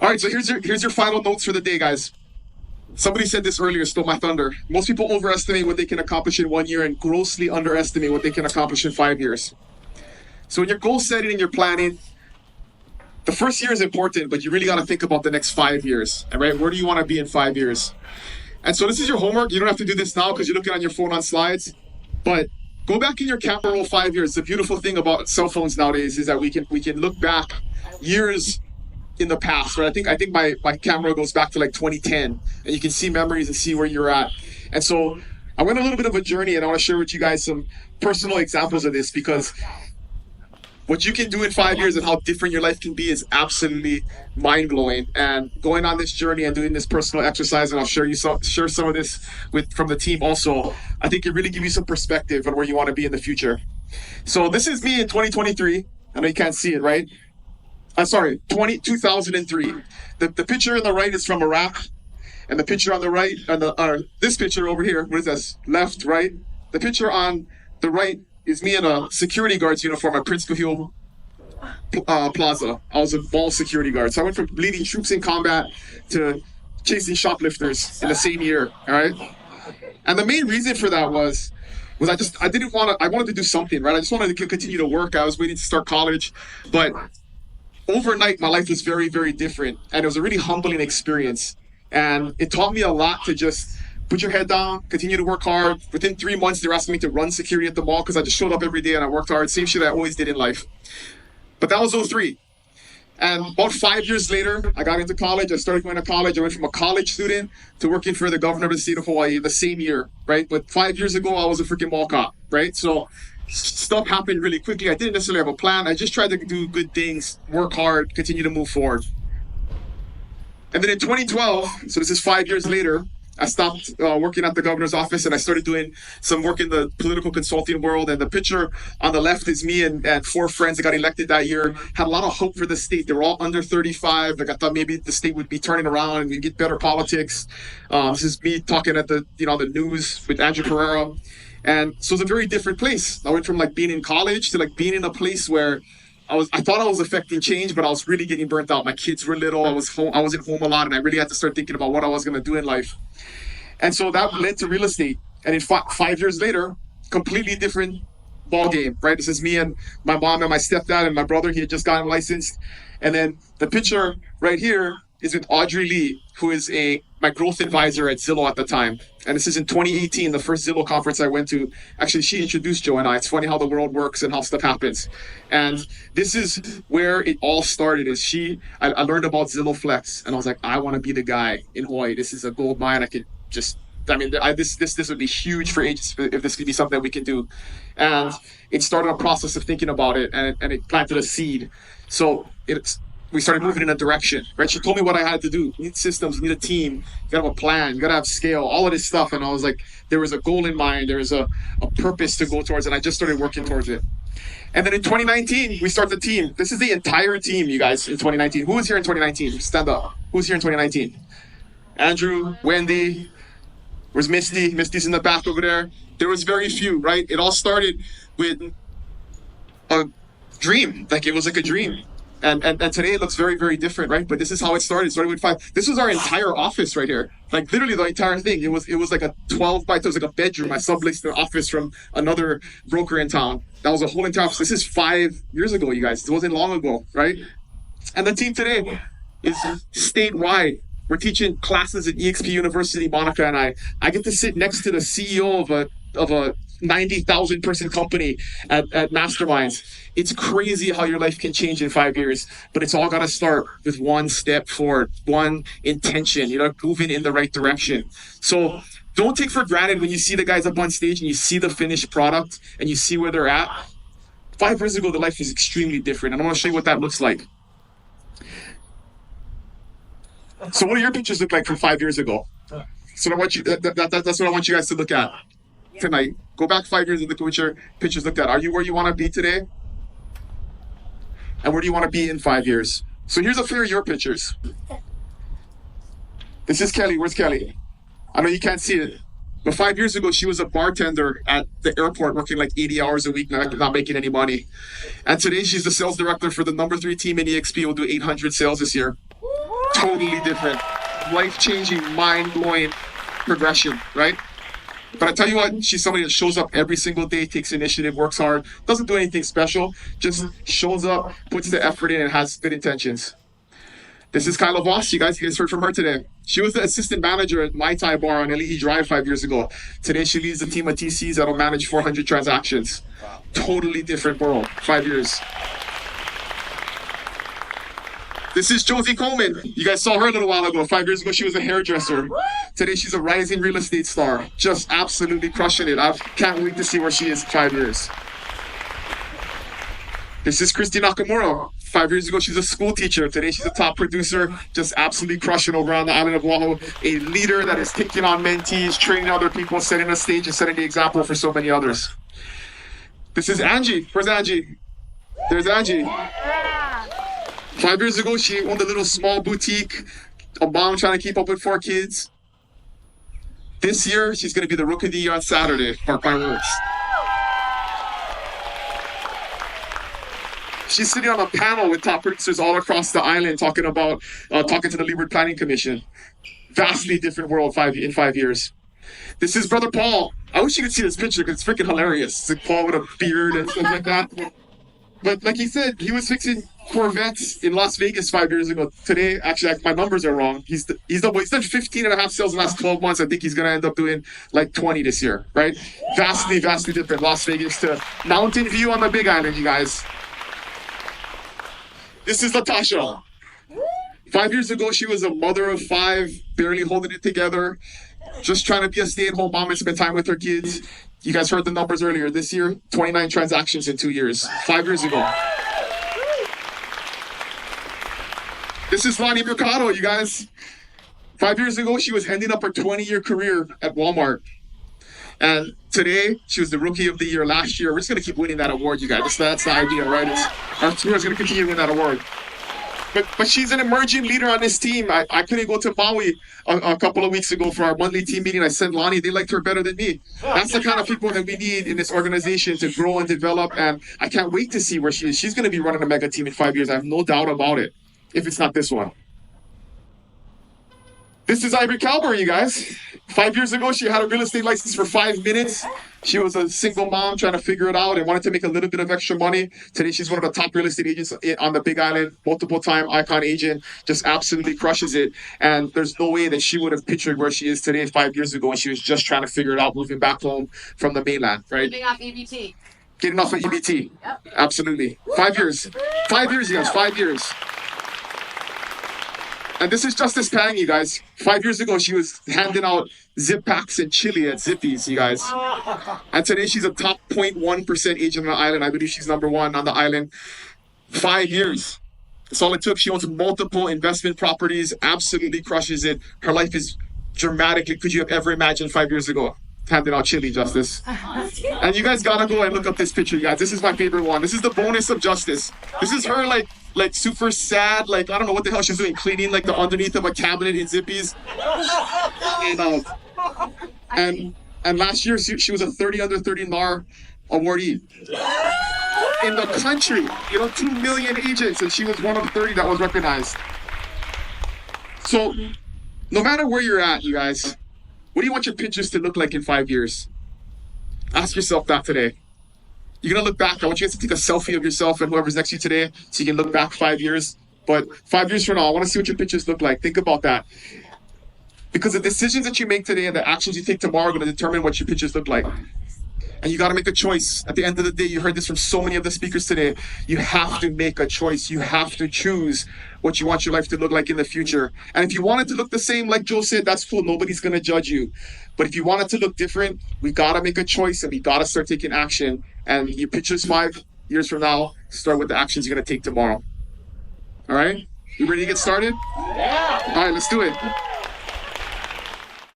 All right, so here's your final notes for the day, guys. Somebody said this earlier, stole my thunder. Most people overestimate what they can accomplish in 1 year and grossly underestimate what they can accomplish in 5 years. So when you're goal setting and you're planning, the first year is important, but you really got to think about the next 5 years. All right, where do you want to be in 5 years? And so this is your homework. You don't have to do this now because you're looking on your phone on slides, but go back in your camera roll 5 years. The beautiful thing about cell phones nowadays is that we can look back years in the past, right? I think my camera goes back to like 2010, and you can see memories and see where you're at. And so I went a little bit of a journey, and I want to share with you guys some personal examples of this, because what you can do in 5 years and how different your life can be is absolutely mind-blowing. And going on this journey and doing this personal exercise, and I'll share some of this from the team also, I think it really gives you some perspective on where you want to be in the future. So this is me in 2023. I know you can't see it, right? 2003. The picture on the right is from Iraq, and the picture on the right, this picture over here, what is this? Left, right? The picture on the right is me in a security guard's uniform at Prince Kahil Plaza. I was a mall security guard. So I went from leading troops in combat to chasing shoplifters in the same year, all right? And the main reason for that was I wanted to do something, right? I just wanted to continue to work. I was waiting to start college, but overnight, my life was very, very different. And it was a really humbling experience. And it taught me a lot to just put your head down, continue to work hard. Within 3 months, they were asking me to run security at the mall because I just showed up every day and I worked hard. Same shit I always did in life. But that was 03. And about 5 years later, I got into college. I started going to college. I went from a college student to working for the governor of the state of Hawaii the same year, right? But 5 years ago, I was a freaking mall cop, right? So stuff happened really quickly. I didn't necessarily have a plan. I just tried to do good things, work hard, continue to move forward. And then in 2012, so this is 5 years later, I stopped working at the governor's office and I started doing some work in the political consulting world. And the picture on the left is me and 4 friends that got elected that year. Had a lot of hope for the state. They were all under 35. Like I thought maybe the state would be turning around and we'd get better politics. This is me talking at the news with Andrew Pereira. And so it's a very different place. I went from like being in college to like being in a place where I thought I was affecting change, but I was really getting burnt out. My kids were little. I wasn't home a lot, and I really had to start thinking about what I was going to do in life. And so that led to real estate. And in 5 years later, completely different ball game, right? This is me and my mom and my stepdad and my brother. He had just gotten licensed. And then the picture right here is with Audrey Lee, who is my growth advisor at Zillow at the time. And this is in 2018, the first Zillow conference I went to. Actually, she introduced Joe and I. It's funny how the world works and how stuff happens. And this is where it all started. I learned about Zillow Flex, and I was like, I want to be the guy in Hawaii. This is a gold mine. This would be huge for agents if this could be something that we can do. And it started a process of thinking about it, and it planted a seed. So we started moving in a direction, right? She told me what I had to do. You need systems, you need a team, you gotta have a plan, you gotta have scale, all of this stuff. And I was like, there was a goal in mind, there was a purpose to go towards, and I just started working towards it. And then in 2019, we start the team. This is the entire team, you guys, in 2019. Who was here in 2019? Stand up. Who's here in 2019? Andrew, Wendy, where's Misty? Misty's in the back over there. There was very few, right? It all started with a dream. Like it was like a dream. And today it looks very, very different, right? But this is how it started. It started with 5. This was our entire office right here. Like literally the entire thing. It was like a 12 by 12, it was like a bedroom. I subleased the office from another broker in town. That was a whole entire office. This is 5 years ago, you guys. It wasn't long ago, right? And the team today is statewide. We're teaching classes at EXP University, Monica and I. I get to sit next to the CEO of a 90,000 person company at Masterminds. It's crazy how your life can change in 5 years, but it's all got to start with one step forward, one intention, moving in the right direction. So don't take for granted when you see the guys up on stage and you see the finished product and you see where they're at. 5 years ago, the life is extremely different. And I want to show you what that looks like. So what do your pictures look like from 5 years ago? So that's what I want you guys to look at tonight. Go back 5 years and look at what your pictures looked at. Are you where you want to be today? And where do you want to be in 5 years? So here's a few of your pictures. This is Kelly. Where's Kelly? I know you can't see it. But 5 years ago, she was a bartender at the airport working like 80 hours a week, not making any money. And today she's the sales director for the number 3 team in EXP. We'll do 800 sales this year. totally different, life-changing, mind-blowing progression, right? But I tell you what, she's somebody that shows up every single day, takes initiative, works hard, doesn't do anything special, just shows up, puts the effort in, and has good intentions. This is Kyla Voss. You guys heard from her today. She was the assistant manager at Mai Tai Bar on LE Drive 5 years ago. Today, she leads a team of TCs that'll manage 400 transactions. Totally different world. 5 years. This is Josie Coleman. You guys saw her a little while ago. 5 years ago, she was a hairdresser. Today, she's a rising real estate star. Just absolutely crushing it. I can't wait to see where she is in 5 years. This is Christy Nakamura. 5 years ago, she's a school teacher. Today, she's a top producer, just absolutely crushing over on the island of Oahu. A leader that is taking on mentees, training other people, setting the stage, and setting the example for so many others. This is Angie. Where's Angie? There's Angie. 5 years ago, she owned a little small boutique, a mom trying to keep up with 4 kids. This year, she's going to be the Rookie of the Year on Saturday for fireworks. She's sitting on a panel with top producers all across the island talking to the Leeward Planning Commission. Vastly different world in 5 years. This is Brother Paul. I wish you could see this picture because it's freaking hilarious. It's like Paul with a beard and stuff like that. But like he said, he was fixing Corvettes in Las Vegas 5 years ago. Today, actually, my numbers are wrong. He's done 15 and a half sales in the last 12 months. I think he's going to end up doing like 20 this year, right? Vastly different. Las Vegas to Mountain View on the Big Island, you guys. This is Latasha. 5 years ago, she was a mother of 5, barely holding it together, just trying to be a stay-at-home mom and spend time with her kids. You guys heard the numbers earlier. This year, 29 transactions in 2 years. 5 years ago. This is Lonnie Mercado, you guys. 5 years ago, she was ending up her 20-year career at Walmart. And today, she was the Rookie of the Year last year. We're just going to keep winning that award, you guys. That's the idea, right? Our team is going to continue winning that award. But she's an emerging leader on this team. I couldn't go to Maui a couple of weeks ago for our monthly team meeting. I sent Lonnie. They liked her better than me. That's the kind of people that we need in this organization to grow and develop. And I can't wait to see where she is. She's going to be running a mega team in 5 years. I have no doubt about it, if it's not this one. This is Ivory Calber, you guys. 5 years ago, she had a real estate license for 5 minutes. She was a single mom trying to figure it out and wanted to make a little bit of extra money. Today, she's one of the top real estate agents on the Big Island, multiple-time icon agent, just absolutely crushes it. And there's no way that she would have pictured where she is today 5 years ago when she was just trying to figure it out, moving back home from the mainland, right? Getting off EBT. Getting off of EBT. Yep. Absolutely. 5 years. 5 years, you guys. 5 years. And this is Justice Pang, you guys. 5 years ago, she was handing out zip packs and chili at Zippy's, you guys. And today, she's a top 0.1% agent on the island. I believe she's #1 on the island. 5 years. That's all it took. She owns multiple investment properties, absolutely crushes it. Her life is dramatically, could you have ever imagined 5 years ago? Handing out chili, Justice. And you guys gotta go and look up this picture, you guys. This is my favorite one. This is the bonus of Justice. This is her like super sad, like I don't know what the hell she's doing, cleaning like the underneath of a cabinet in Zippy's. And last year she was a 30 under 30 NAR awardee in the country. 2 million agents, and she was one of 30 that was recognized. So no matter where you're at, you guys, what do you want your pictures to look like in 5 years? Ask yourself that today. You're going to look back. I want you guys to take a selfie of yourself and whoever's next to you today so you can look back 5 years. But 5 years from now, I want to see what your pictures look like. Think about that. Because the decisions that you make today and the actions you take tomorrow are going to determine what your pictures look like. And you got to make a choice. At the end of the day, you heard this from so many of the speakers today. You have to make a choice. You have to choose what you want your life to look like in the future. And if you want it to look the same, like Joe said, that's cool. Nobody's going to judge you. But if you want it to look different, we got to make a choice and we got to start taking action. And your pictures 5 years from now, start with the actions you're going to take tomorrow. All right? You ready to get started? Yeah. All right, let's do it.